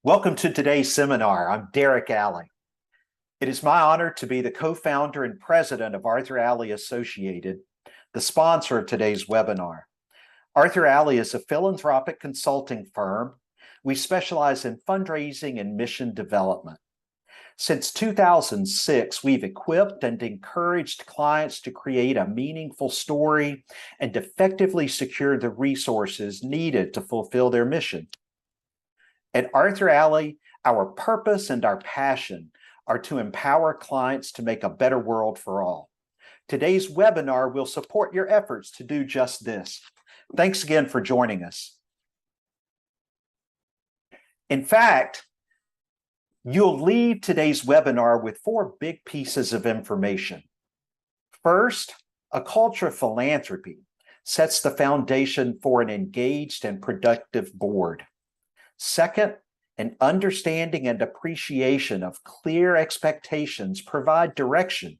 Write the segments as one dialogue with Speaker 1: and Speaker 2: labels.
Speaker 1: Welcome to today's seminar. I'm Derek Alley. It is my honor to be the co-founder and president of Arthur Alley Associated, the sponsor of today's webinar. Arthur Alley is a philanthropic consulting firm. We specialize in fundraising and mission development. Since 2006, we've equipped and encouraged clients to create a meaningful story and effectively secure the resources needed to fulfill their mission. At Arthur Alley, our purpose and our passion are to empower clients to make a better world for all. Today's webinar will support your efforts to do just this. Thanks again for joining us. In fact, you'll leave today's webinar with 4 big pieces of information. First, a culture of philanthropy sets the foundation for an engaged and productive board. Second, an understanding and appreciation of clear expectations provide direction.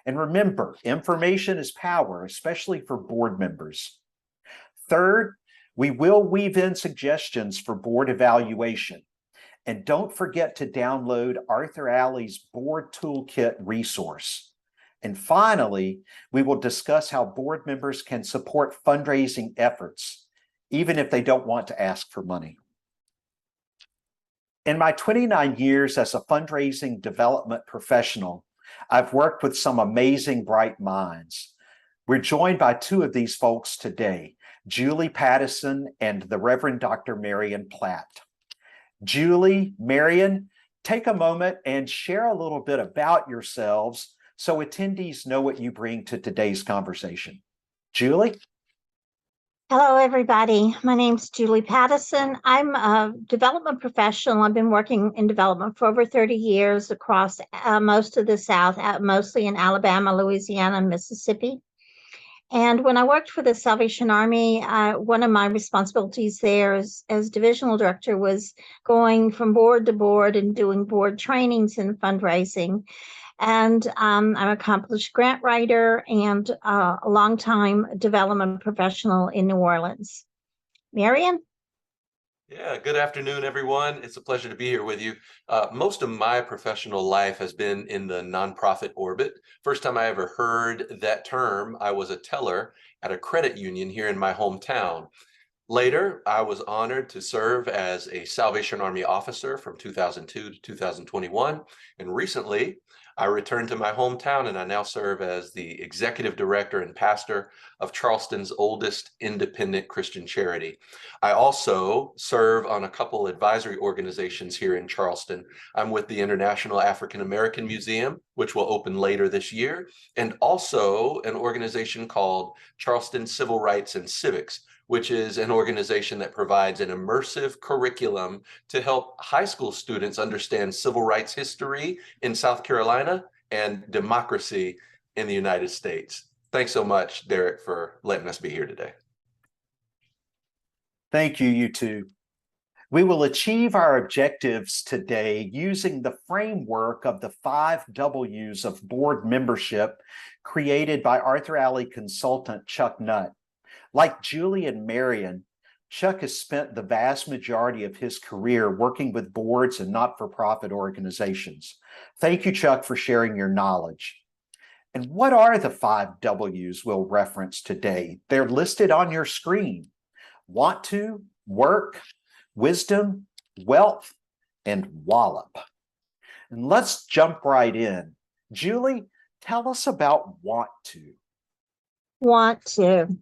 Speaker 1: And remember, information is power, especially for board members. Third, we will weave in suggestions for board evaluation. And don't forget to download Arthur Alley's Board Toolkit resource. And finally, we will discuss how board members can support fundraising efforts, even if they don't want to ask for money. In my 29 years as a fundraising development professional, I've worked with some amazing bright minds. We're joined by 2 of these folks today, Julie Pattison and the Reverend Dr. Marion Platt. Julie, Marion, take a moment and share a little bit about yourselves so attendees know what you bring to today's conversation. Julie?
Speaker 2: Hello, everybody. My name's Julie Pattison. I'm a development professional. I've been working in development for over 30 years across most of the South, mostly in Alabama, Louisiana, and Mississippi. And when I worked for the Salvation Army, one of my responsibilities there as divisional director was going from board to board and doing board trainings and fundraising. And I'm an accomplished grant writer and a longtime development professional in New Orleans. Marion?
Speaker 3: Yeah, good afternoon, everyone. It's a pleasure to be here with you. Most of my professional life has been in the nonprofit orbit. First time I ever heard that term, I was a teller at a credit union here in my hometown. Later, I was honored to serve as a Salvation Army officer from 2002 to 2021. And recently, I returned to my hometown and I now serve as the executive director and pastor of Charleston's oldest independent Christian charity. I also serve on a couple advisory organizations here in Charleston. I'm with the International African American Museum, which will open later this year, and also an organization called Charleston Civil Rights and Civics, which is an organization that provides an immersive curriculum to help high school students understand civil rights history in South Carolina and democracy in the United States. Thanks so much, Derek, for letting us be here today.
Speaker 1: Thank you, you two. We will achieve our objectives today using the framework of the 5 W's of board membership created by Arthur Alley consultant Chuck Nutt. Like Julie and Marion, Chuck has spent the vast majority of his career working with boards and not-for-profit organizations. Thank you, Chuck, for sharing your knowledge. And what are the 5 W's we'll reference today? They're listed on your screen. Want to, work, wisdom, wealth, and wallop. And let's jump right in. Julie, tell us about want to.
Speaker 2: Want to.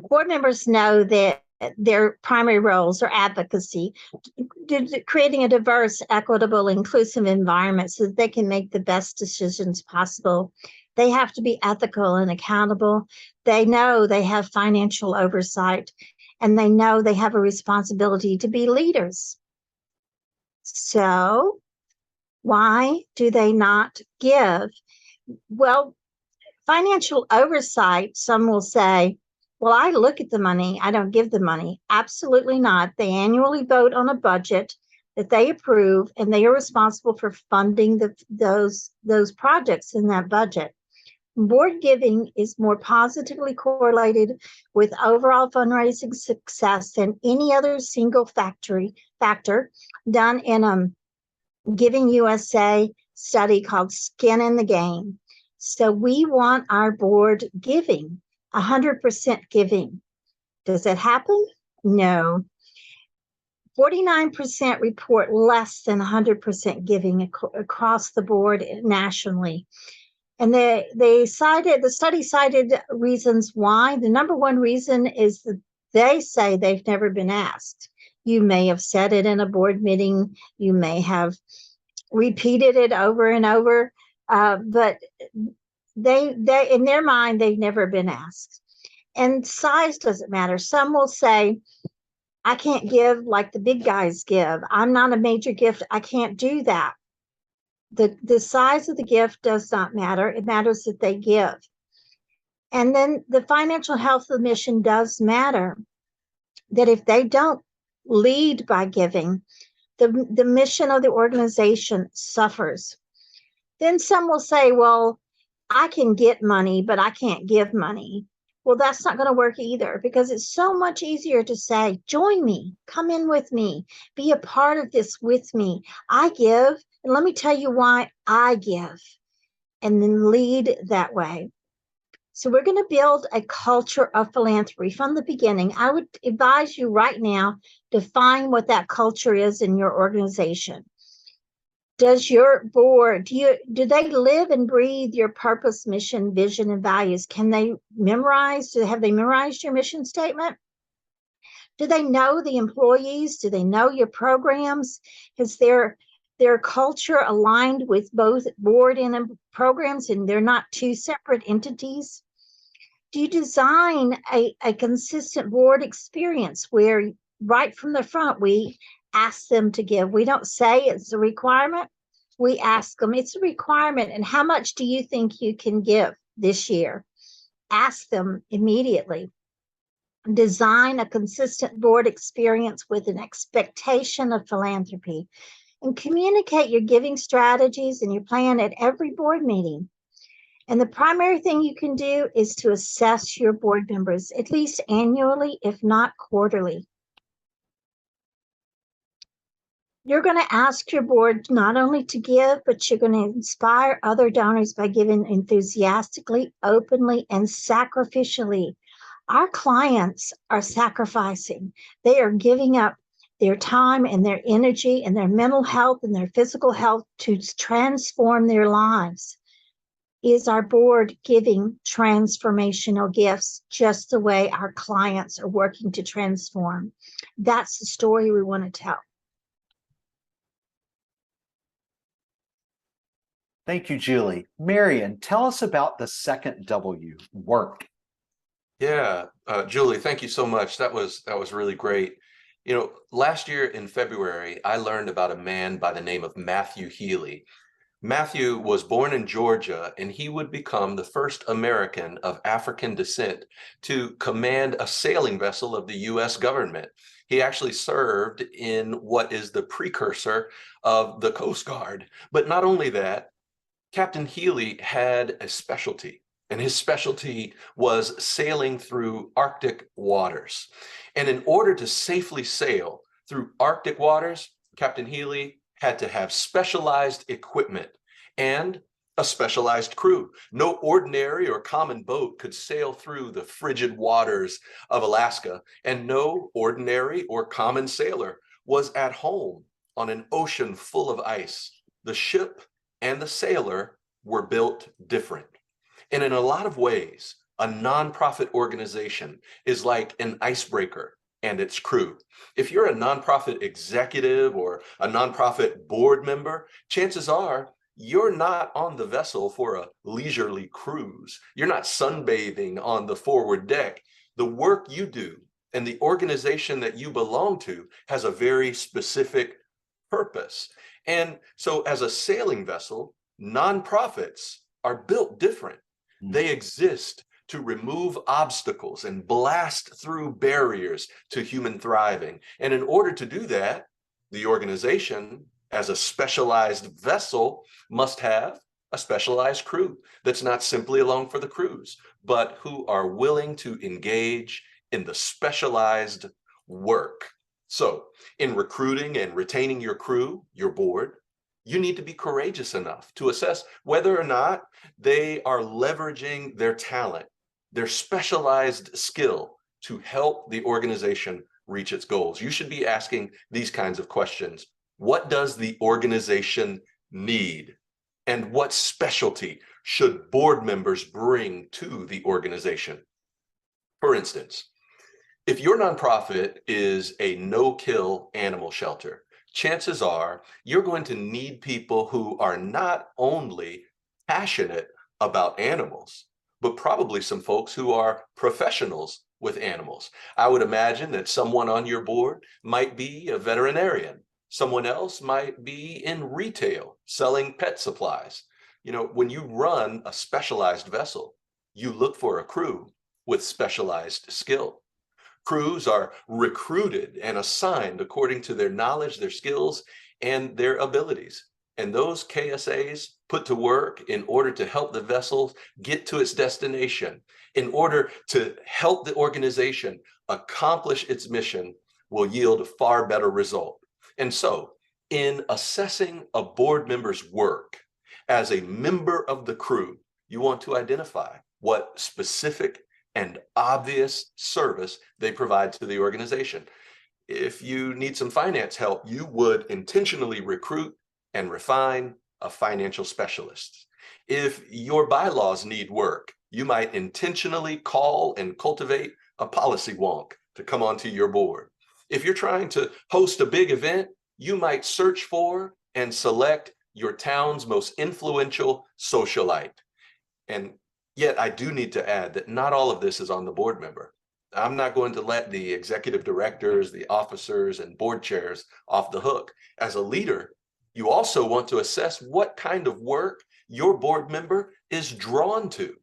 Speaker 2: Board members know that their primary roles are advocacy, creating a diverse, equitable, inclusive environment so that they can make the best decisions possible. They have to be ethical and accountable. They know they have financial oversight, and they know they have a responsibility to be leaders. So why do they not give? Well, financial oversight, some will say, well, I look at the money, I don't give the money. Absolutely not. They annually vote on a budget that they approve, and they are responsible for funding those projects in that budget. Board giving is more positively correlated with overall fundraising success than any other single factor factor done in a Giving USA study called Skin in the Game. So we want our board giving, 100% giving. Does that happen? No. 49% report less than 100% giving across the board nationally. And the study cited reasons why. The number one reason is that they say they've never been asked. You may have said it in a board meeting. You may have repeated it over and over, but they in their mind, they've never been asked. And size doesn't matter. Some will say, I can't give like the big guys give. I'm not a major gift. I can't do that. The size of the gift does not matter. It matters that they give. And then the financial health of the mission does matter. That if they don't lead by giving, the mission of the organization suffers. Then some will say, well, I can get money, but I can't give money. Well, that's not going to work either, because it's so much easier to say, join me, come in with me, be a part of this with me. I give, and let me tell you why I give, and then lead that way. So we're going to build a culture of philanthropy from the beginning. I would advise you right now, define what that culture is in your organization. Does your board, do they live and breathe your purpose, mission, vision, and values? Can they memorize? Have they memorized your mission statement? Do they know the employees? Do they know your programs? Is their culture aligned with both board and programs, and they're not two separate entities? Do you design a consistent board experience where right from the front, we ask them to give? We don't say it's a requirement. We ask them, it's a requirement. And how much do you think you can give this year? Ask them immediately. Design a consistent board experience with an expectation of philanthropy, and communicate your giving strategies and your plan at every board meeting. And the primary thing you can do is to assess your board members, at least annually, if not quarterly. You're going to ask your board not only to give, but you're going to inspire other donors by giving enthusiastically, openly, and sacrificially. Our clients are sacrificing. They are giving up their time and their energy and their mental health and their physical health to transform their lives. Is our board giving transformational gifts just the way our clients are working to transform? That's the story we want to tell.
Speaker 1: Thank you, Julie. Marion, tell us about the second W, work.
Speaker 3: Yeah, Julie, thank you so much. That was really great. You know, last year in February, I learned about a man by the name of Matthew Healy. Matthew was born in Georgia, and he would become the first American of African descent to command a sailing vessel of the U.S. government. He actually served in what is the precursor of the Coast Guard. But not only that, Captain Healy had a specialty, and his specialty was sailing through Arctic waters. And in order to safely sail through Arctic waters, Captain Healy had to have specialized equipment and a specialized crew. No ordinary or common boat could sail through the frigid waters of Alaska, and no ordinary or common sailor was at home on an ocean full of ice. The ship and the sailor were built different. And in a lot of ways, a nonprofit organization is like an icebreaker and its crew. If you're a nonprofit executive or a nonprofit board member, chances are you're not on the vessel for a leisurely cruise. You're not sunbathing on the forward deck. The work you do and the organization that you belong to has a very specific purpose. And so as a sailing vessel, nonprofits are built different. They exist to remove obstacles and blast through barriers to human thriving. And in order to do that, the organization, as a specialized vessel, must have a specialized crew that's not simply along for the cruise, but who are willing to engage in the specialized work So, in recruiting and retaining your crew, your board, you need to be courageous enough to assess whether or not they are leveraging their talent, their specialized skill to help the organization reach its goals. You should be asking these kinds of questions. What does the organization need? And what specialty should board members bring to the organization? For instance, if your nonprofit is a no-kill animal shelter, chances are you're going to need people who are not only passionate about animals, but probably some folks who are professionals with animals. I would imagine that someone on your board might be a veterinarian. Someone else might be in retail selling pet supplies. You know, when you run a specialized vessel, you look for a crew with specialized skill. Crews are recruited and assigned according to their knowledge, their skills, and their abilities. And those KSAs put to work in order to help the vessel get to its destination, in order to help the organization accomplish its mission, will yield a far better result. And so, in assessing a board member's work as a member of the crew, you want to identify what specific and obvious service they provide to the organization. If you need some finance help, you would intentionally recruit and refine a financial specialist. If your bylaws need work, you might intentionally call and cultivate a policy wonk to come onto your board. If you're trying to host a big event, you might search for and select your town's most influential socialite. And yet I do need to add that not all of this is on the board member. I'm not going to let the executive directors, the officers, and board chairs off the hook. As a leader, you also want to assess what kind of work your board member is drawn to.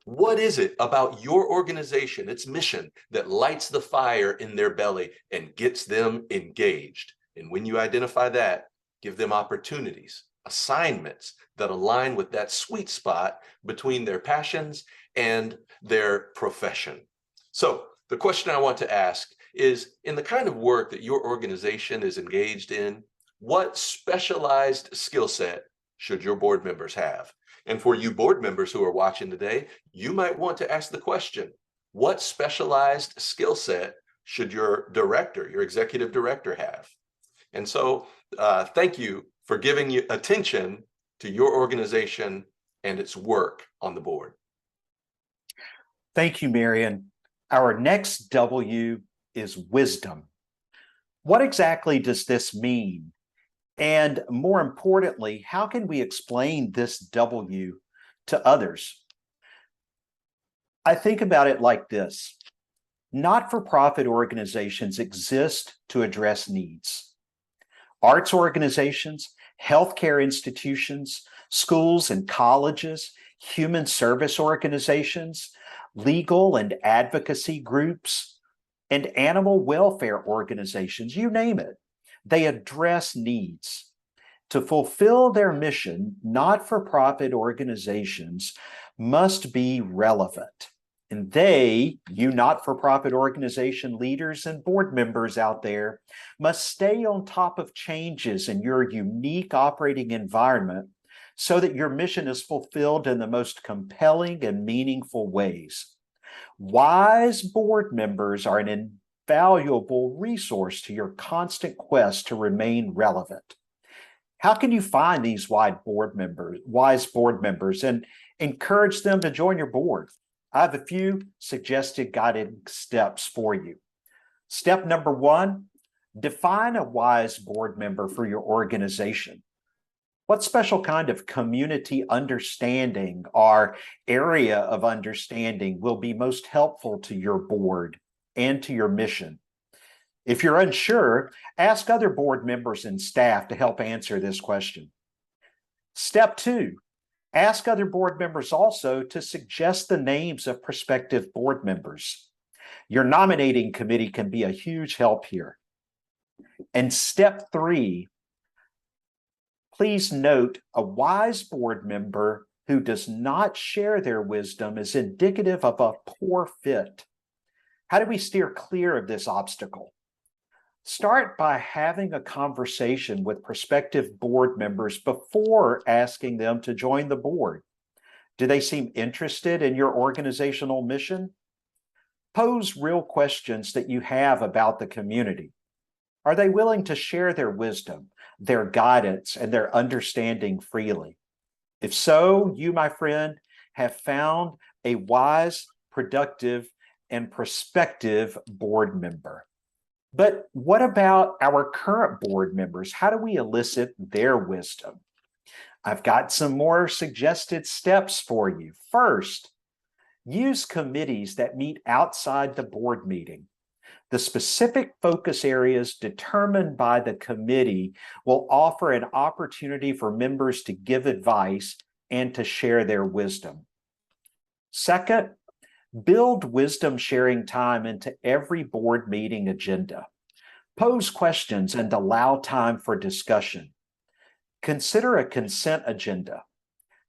Speaker 3: What is it about your organization, its mission, that lights the fire in their belly and gets them engaged? And when you identify that, give them opportunities, assignments that align with that sweet spot between their passions and their profession. So the question I want to ask is, in the kind of work that your organization is engaged in, what specialized skill set should your board members have? And for you board members who are watching today, you might want to ask the question, what specialized skill set should your director, your executive director have? And so thank you for giving you attention to your organization and its work on the board.
Speaker 1: Thank you, Marion. Our next W is wisdom. What exactly does this mean? And more importantly, how can we explain this W to others? I think about it like this. Not-for-profit organizations exist to address needs. Arts organizations, healthcare institutions, schools and colleges, human service organizations, legal and advocacy groups, and animal welfare organizations, you name it. They address needs. To fulfill their mission, not-for-profit organizations must be relevant. And they, you not-for-profit organization leaders and board members out there, must stay on top of changes in your unique operating environment so that your mission is fulfilled in the most compelling and meaningful ways. Wise board members are an invaluable resource to your constant quest to remain relevant. How can you find these wise board members and encourage them to join your board? I have a few suggested guiding steps for you. Step number one, define a wise board member for your organization. What special kind of community understanding or area of understanding will be most helpful to your board and to your mission? If you're unsure, ask other board members and staff to help answer this question. Step two, ask other board members also to suggest the names of prospective board members. Your nominating committee can be a huge help here. And step three, please note a wise board member who does not share their wisdom is indicative of a poor fit. How do we steer clear of this obstacle? Start by having a conversation with prospective board members before asking them to join the board. Do they seem interested in your organizational mission? Pose real questions that you have about the community. Are they willing to share their wisdom, their guidance, and their understanding freely? If so, you, my friend, have found a wise, productive, and prospective board member. But what about our current board members? How do we elicit their wisdom? I've got some more suggested steps for you. First, use committees that meet outside the board meeting. The specific focus areas determined by the committee will offer an opportunity for members to give advice and to share their wisdom. Second, build wisdom sharing time into every board meeting agenda. Pose questions and allow time for discussion. Consider a consent agenda.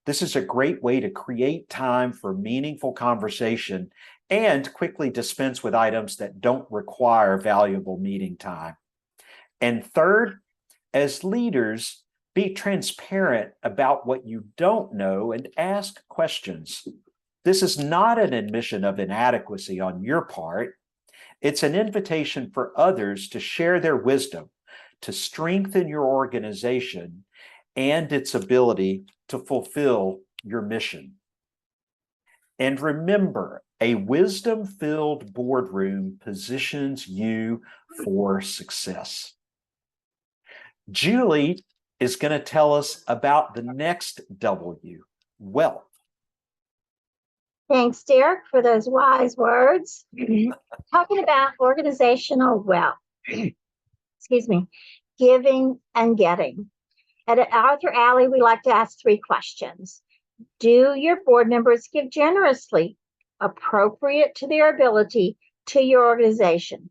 Speaker 1: This is a great way to create time for meaningful conversation and quickly dispense with items that don't require valuable meeting time. And third, as leaders, be transparent about what you don't know and ask questions. This is not an admission of inadequacy on your part. It's an invitation for others to share their wisdom, to strengthen your organization and its ability to fulfill your mission. And remember, a wisdom-filled boardroom positions you for success. Julie is going to tell us about the next W, wealth.
Speaker 2: Thanks, Derek, for those wise words. Talking about organizational wealth. Excuse me, giving and getting. At Arthur Alley, we like to ask 3 questions. Do your board members give generously, appropriate to their ability, to your organization?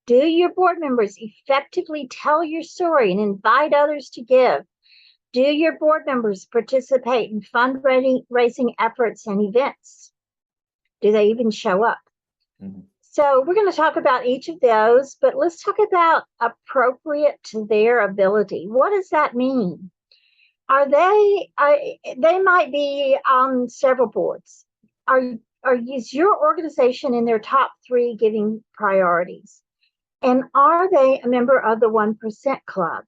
Speaker 2: Do your board members effectively tell your story and invite others to give? Do your board members participate in fundraising efforts and events? Do they even show up? Mm-hmm. So we're going to talk about each of those, but let's talk about appropriate to their ability. What does that mean? They might be on several boards. Is your organization in their top 3 giving priorities? And are they a member of the 1% club?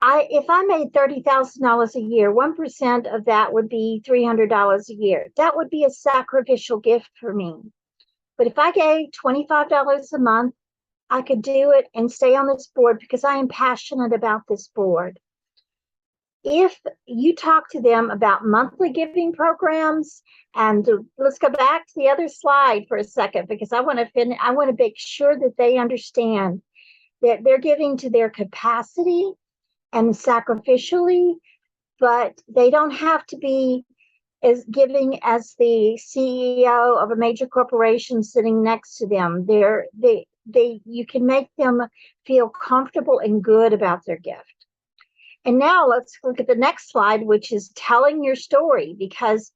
Speaker 2: If I made $30,000 a year, 1% of that would be $300 a year. That would be a sacrificial gift for me. But if I gave $25 a month, I could do it and stay on this board because I am passionate about this board. If you talk to them about monthly giving programs, and let's go back to the other slide for a second, because I want to make sure that they understand that they're giving to their capacity and sacrificially, but they don't have to be as giving as the CEO of a major corporation sitting next to them. You can make them feel comfortable and good about their gift. And now let's look at the next slide, which is telling your story, because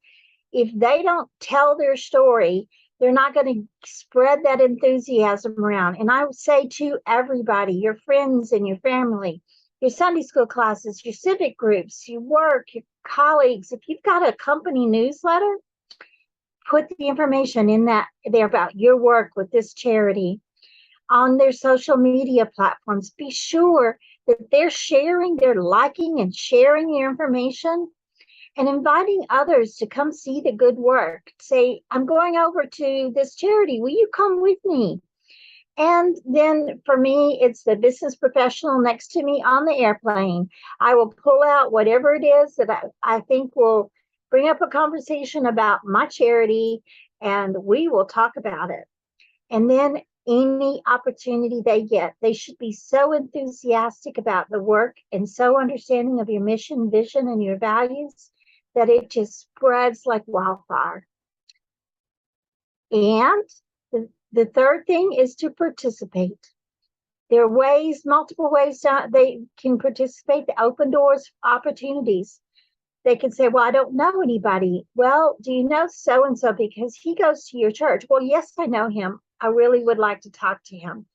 Speaker 2: if they don't tell their story, they're not going to spread that enthusiasm around. And I would say to everybody, your friends and your family, your Sunday school classes, your civic groups, your work, your colleagues, if you've got a company newsletter, put the information in that there about your work with this charity on their social media platforms. Be sure that they're liking and sharing your information and inviting others to come see the good work. Say, I'm going over to this charity. Will you come with me? And then for me, it's the business professional next to me on the airplane. I will pull out whatever it is that I think will bring up a conversation about my charity, and we will talk about it. And then any opportunity they get, they should be so enthusiastic about the work and so understanding of your mission, vision, and your values that it just spreads like wildfire. And the third thing is to participate. There are multiple ways they can participate. The open doors opportunities. They can say, well, I don't know anybody. Well, do you know so-and-so because he goes to your church? Well, yes, I know him. I really would like to talk to him.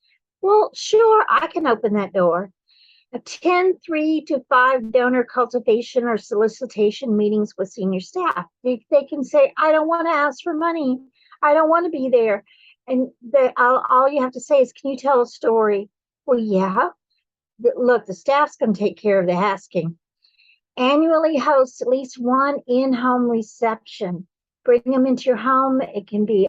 Speaker 2: Well, sure, I can open that door. Attend 3 to 5 donor cultivation or solicitation meetings with senior staff. They can say, I don't want to ask for money. I don't want to be there. And all you have to say is, can you tell a story? Well, yeah. Look, the staff's going to take care of the asking. Annually host at least one in-home reception. Bring them into your home. It can be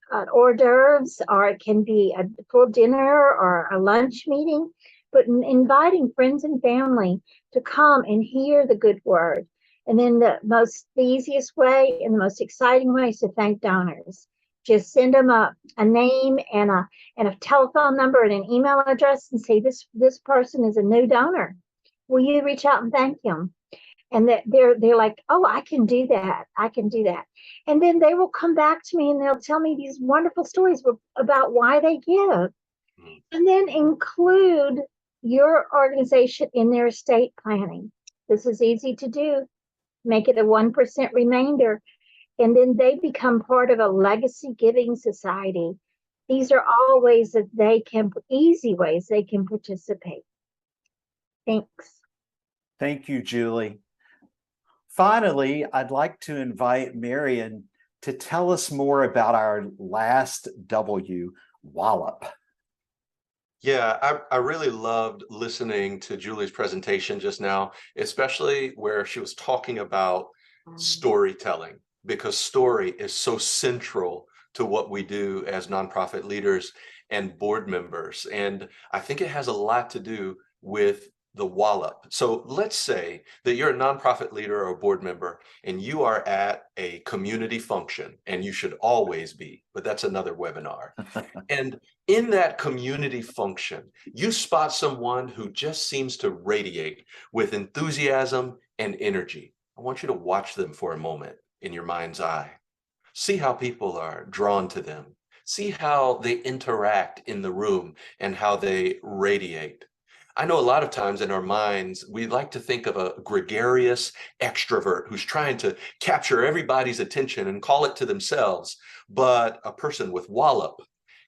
Speaker 2: hors d'oeuvres, or it can be a full dinner or a lunch meeting, but inviting friends and family to come and hear the good word. And then the easiest way and the most exciting way is to thank donors. Just send them a name and a telephone number and an email address and say, this person is a new donor. Will you reach out and thank him? And that they're like, oh, I can do that. I can do that. And then they will come back to me and they'll tell me these wonderful stories about why they give. And then include your organization in their estate planning. This is easy to do. Make it a 1% remainder. And then they become part of a legacy giving society. These are all ways that easy ways they can participate. Thanks.
Speaker 1: Thank you, Julie. Finally, I'd like to invite Marion to tell us more about our last W, wallop.
Speaker 3: Yeah, I really loved listening to Julie's presentation just now, especially where she was talking about storytelling, because story is so central to what we do as nonprofit leaders and board members. And I think it has a lot to do with the wallop. So let's say that you're a nonprofit leader or a board member and you are at a community function, and you should always be, but that's another webinar. And in that community function, you spot someone who just seems to radiate with enthusiasm and energy. I want you to watch them for a moment in your mind's eye. See how people are drawn to them. See how they interact in the room and how they radiate. I know a lot of times in our minds, we like to think of a gregarious extrovert who's trying to capture everybody's attention and call it to themselves. But a person with wallop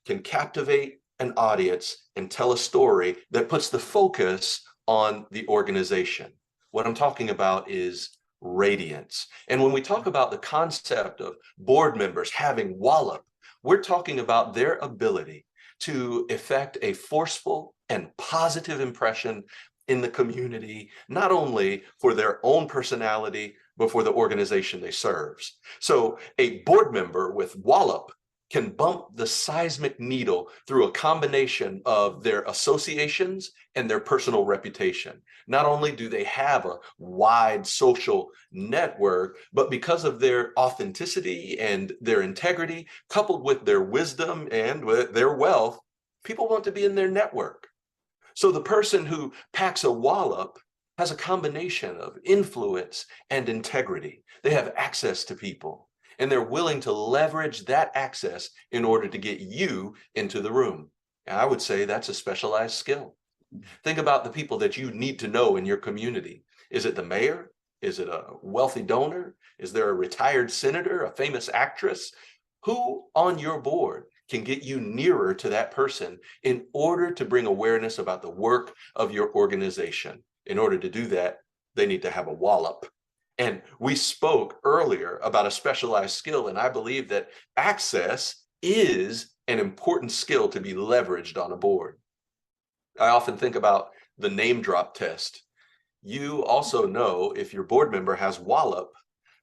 Speaker 3: can captivate an audience and tell a story that puts the focus on the organization. What I'm talking about is radiance. And when we talk about the concept of board members having wallop, we're talking about their ability to effect a forceful and positive impression in the community, not only for their own personality, but for the organization they serve. So a board member with wallop can bump the seismic needle through a combination of their associations and their personal reputation. Not only do they have a wide social network, but because of their authenticity and their integrity, coupled with their wisdom and with their wealth, people want to be in their network. So the person who packs a wallop has a combination of influence and integrity. They have access to people, and they're willing to leverage that access in order to get you into the room. And I would say that's a specialized skill. Think about the people that you need to know in your community. Is it the mayor? Is it a wealthy donor? Is there a retired senator, a famous actress? Who on your board can get you nearer to that person in order to bring awareness about the work of your organization? In order to do that, they need to have a wallop. And we spoke earlier about a specialized skill, and I believe that access is an important skill to be leveraged on a board. I often think about the name drop test. You also know if your board member has wallop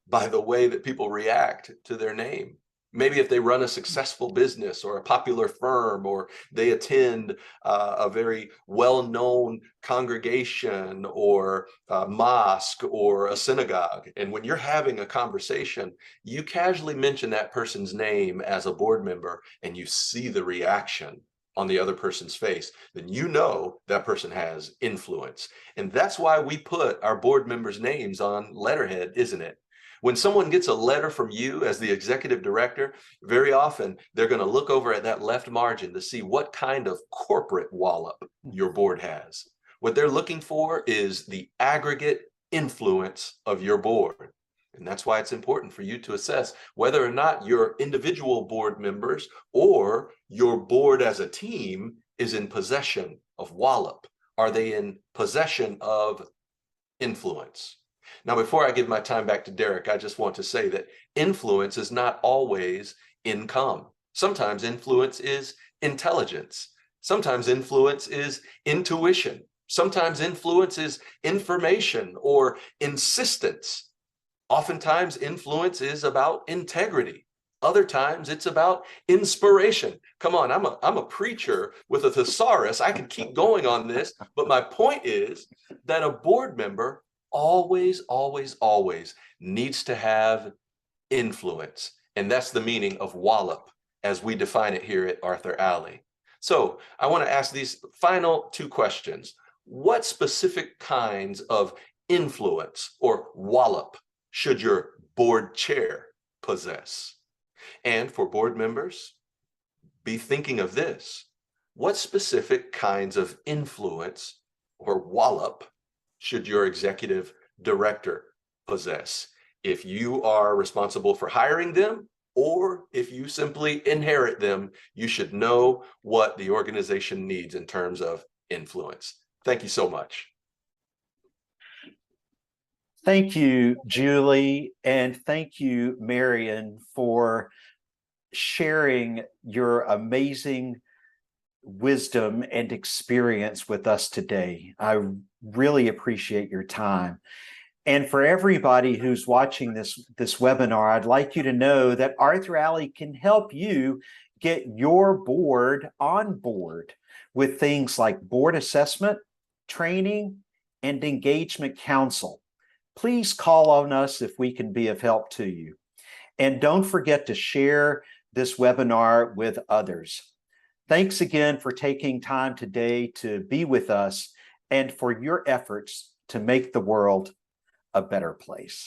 Speaker 3: by the way that people react to their name. Maybe if they run a successful business or a popular firm, or they attend a very well-known congregation or a mosque or a synagogue. And when you're having a conversation, you casually mention that person's name as a board member and you see the reaction on the other person's face, then you know that person has influence. And that's why we put our board members' names on letterhead, isn't it? When someone gets a letter from you as the executive director, very often they're going to look over at that left margin to see what kind of corporate wallop your board has. What they're looking for is the aggregate influence of your board. And that's why it's important for you to assess whether or not your individual board members or your board as a team is in possession of wallop. Are they in possession of influence? Now, before I give my time back to Derek, I just want to say that influence is not always income. Sometimes influence is intelligence. Sometimes influence is intuition. Sometimes influence is information or insistence. Oftentimes influence is about integrity. Other times it's about inspiration. Come on, I'm a preacher with a thesaurus. I could keep going on this, but my point is that a board member always, always, always needs to have influence. And that's the meaning of wallop as we define it here at Arthur Alley. So I want to ask these final two questions. What specific kinds of influence or wallop should your board chair possess? And for board members, be thinking of this. What specific kinds of influence or wallop should your executive director possess? If you are responsible for hiring them, or if you simply inherit them, you should know what the organization needs in terms of influence. Thank you so much.
Speaker 1: Thank you, Julie, and thank you, Marion, for sharing your amazing wisdom and experience with us today. I really appreciate your time. And for everybody who's watching this webinar, I'd like you to know that Arthur Alley can help you get your board on board with things like board assessment, training, and engagement counsel. Please call on us if we can be of help to you. And don't forget to share this webinar with others. Thanks again for taking time today to be with us and for your efforts to make the world a better place.